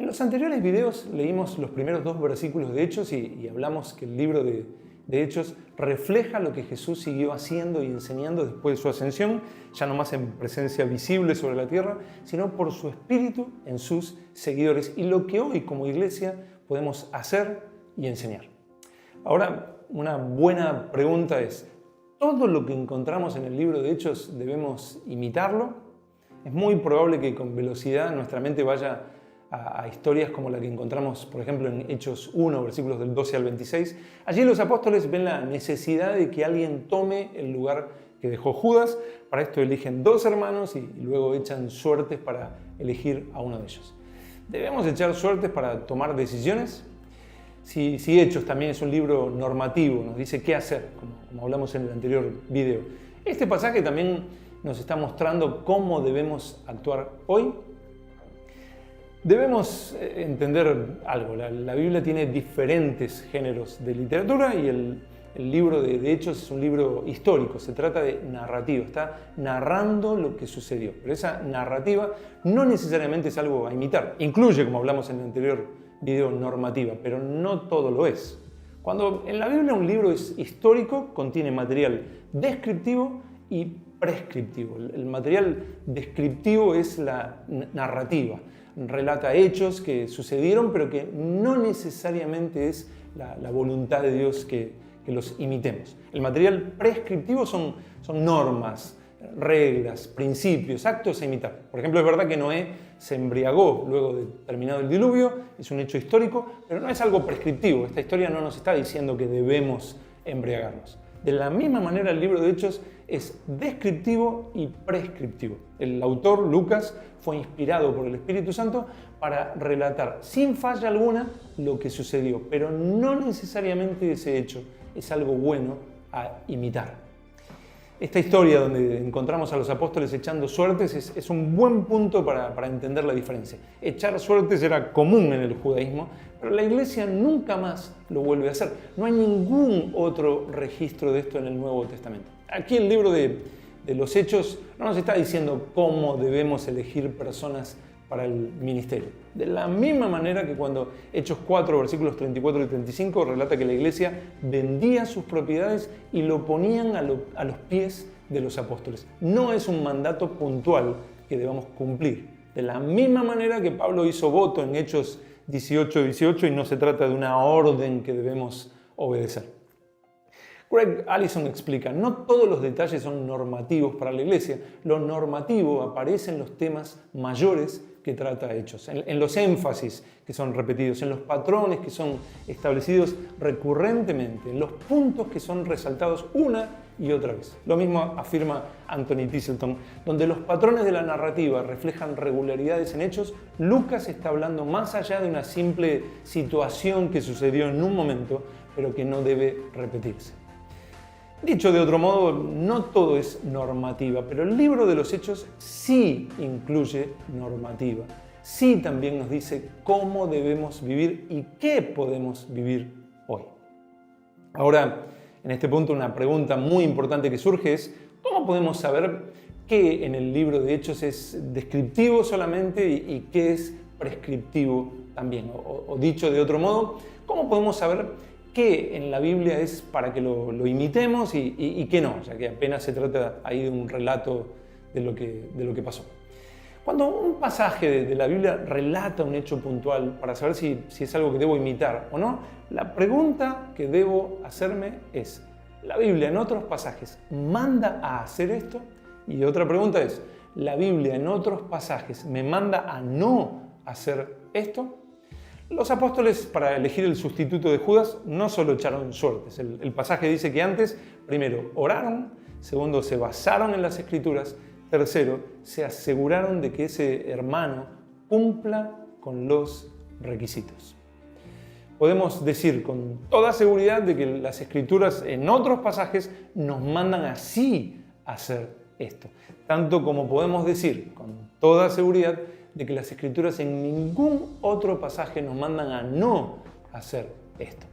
En los anteriores videos leímos los primeros 2 versículos de Hechos y hablamos que el libro de Hechos refleja lo que Jesús siguió haciendo y enseñando después de su ascensión, ya no más en presencia visible sobre la tierra, sino por su espíritu en sus seguidores y lo que hoy como iglesia podemos hacer y enseñar. Ahora, una buena pregunta es, ¿todo lo que encontramos en el libro de Hechos debemos imitarlo? Es muy probable que con velocidad nuestra mente vaya a historias como la que encontramos, por ejemplo, en Hechos 1, versículos del 12 al 26. Allí los apóstoles ven la necesidad de que alguien tome el lugar que dejó Judas. Para esto eligen 2 hermanos y luego echan suertes para elegir a uno de ellos. ¿Debemos echar suertes para tomar decisiones? Si Hechos también es un libro normativo, nos dice qué hacer, como hablamos en el anterior video. Este pasaje también nos está mostrando cómo debemos actuar hoy. Debemos entender algo, la Biblia tiene diferentes géneros de literatura y el libro de Hechos es un libro histórico, se trata de narrativa, está narrando lo que sucedió, pero esa narrativa no necesariamente es algo a imitar, incluye, como hablamos en el anterior video, normativa, pero no todo lo es. Cuando en la Biblia un libro es histórico, contiene material descriptivo y prescriptivo. El material descriptivo es la narrativa. Relata hechos que sucedieron, pero que no necesariamente es la voluntad de Dios que los imitemos. El material prescriptivo son normas, reglas, principios, actos a imitar. Por ejemplo, es verdad que Noé se embriagó luego de terminado el diluvio, es un hecho histórico, pero no es algo prescriptivo. Esta historia no nos está diciendo que debemos embriagarnos. De la misma manera, el libro de Hechos es descriptivo y prescriptivo. El autor, Lucas, fue inspirado por el Espíritu Santo para relatar sin falla alguna lo que sucedió, pero no necesariamente ese hecho es algo bueno a imitar. Esta historia donde encontramos a los apóstoles echando suertes es un buen punto para entender la diferencia. Echar suertes era común en el judaísmo, pero la iglesia nunca más lo vuelve a hacer. No hay ningún otro registro de esto en el Nuevo Testamento. Aquí el libro de los Hechos no nos está diciendo cómo debemos elegir personas para el ministerio. De la misma manera que cuando Hechos 4, versículos 34 y 35 relata que la iglesia vendía sus propiedades y lo ponían a los pies de los apóstoles. No es un mandato puntual que debamos cumplir. De la misma manera que Pablo hizo voto en Hechos 18 y no se trata de una orden que debemos obedecer. Greg Allison explica, no todos los detalles son normativos para la iglesia. Lo normativo aparece en los temas mayores que trata Hechos, en los énfasis que son repetidos, en los patrones que son establecidos recurrentemente, en los puntos que son resaltados una y otra vez. Lo mismo afirma Anthony Tisselton, donde los patrones de la narrativa reflejan regularidades en hechos. Lucas está hablando más allá de una simple situación que sucedió en un momento, pero que no debe repetirse. Dicho de otro modo, no todo es normativa, pero el libro de los Hechos sí incluye normativa. Sí también nos dice cómo debemos vivir y qué podemos vivir hoy. Ahora, en este punto, una pregunta muy importante que surge es, ¿cómo podemos saber qué en el libro de Hechos es descriptivo solamente y qué es prescriptivo también? O dicho de otro modo, ¿cómo podemos saber qué en la Biblia es para que lo imitemos y qué no, ya que apenas se trata ahí de un relato de lo que pasó? Cuando un pasaje de la Biblia relata un hecho puntual para saber si es algo que debo imitar o no, la pregunta que debo hacerme es, ¿la Biblia en otros pasajes manda a hacer esto? Y otra pregunta es, ¿la Biblia en otros pasajes me manda a no hacer esto? Los apóstoles, para elegir el sustituto de Judas, no solo echaron suertes. El pasaje dice que antes, primero, oraron, segundo, se basaron en las Escrituras, tercero, se aseguraron de que ese hermano cumpla con los requisitos. Podemos decir con toda seguridad de que las Escrituras en otros pasajes nos mandan así a hacer esto. Tanto como podemos decir con toda seguridad de que las Escrituras en ningún otro pasaje nos mandan a no hacer esto.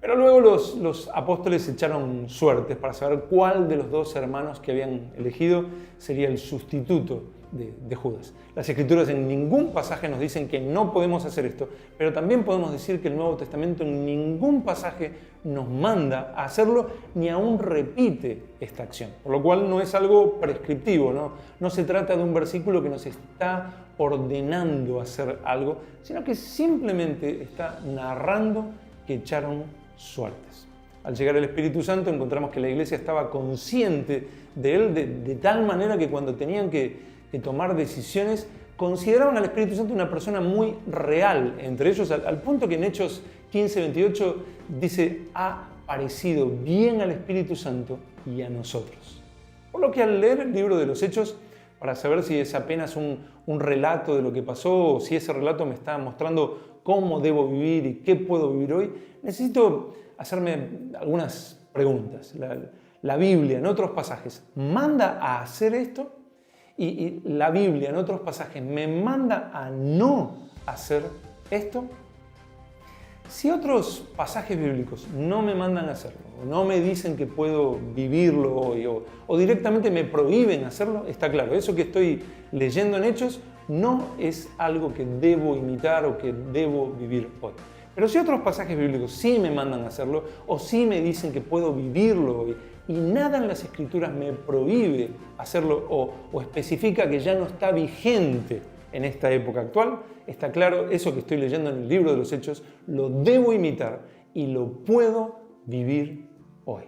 Pero luego los apóstoles echaron suertes para saber cuál de los 2 hermanos que habían elegido sería el sustituto de Judas. Las Escrituras en ningún pasaje nos dicen que no podemos hacer esto, pero también podemos decir que el Nuevo Testamento en ningún pasaje nos manda a hacerlo ni aún repite esta acción. Por lo cual no es algo prescriptivo, no se trata de un versículo que nos está ordenando hacer algo, sino que simplemente está narrando que echaron suertes. Al llegar el Espíritu Santo encontramos que la iglesia estaba consciente de él de tal manera que cuando tenían que tomar decisiones consideraban al Espíritu Santo una persona muy real entre ellos, al punto que en Hechos 15:28 dice: ha parecido bien al Espíritu Santo y a nosotros. Por lo que al leer el libro de los Hechos, para saber si es apenas un relato de lo que pasó o si ese relato me está mostrando cómo debo vivir y qué puedo vivir hoy, necesito hacerme algunas preguntas. La Biblia en otros pasajes manda a hacer esto y la Biblia en otros pasajes me manda a no hacer esto. Si otros pasajes bíblicos no me mandan a hacerlo, o no me dicen que puedo vivirlo hoy, o directamente me prohíben hacerlo, está claro, eso que estoy leyendo en Hechos no es algo que debo imitar o que debo vivir hoy. Pero si otros pasajes bíblicos sí me mandan a hacerlo, o sí me dicen que puedo vivirlo hoy, y nada en las Escrituras me prohíbe hacerlo o especifica que ya no está vigente en esta época actual, está claro, eso que estoy leyendo en el libro de los Hechos lo debo imitar y lo puedo vivir hoy.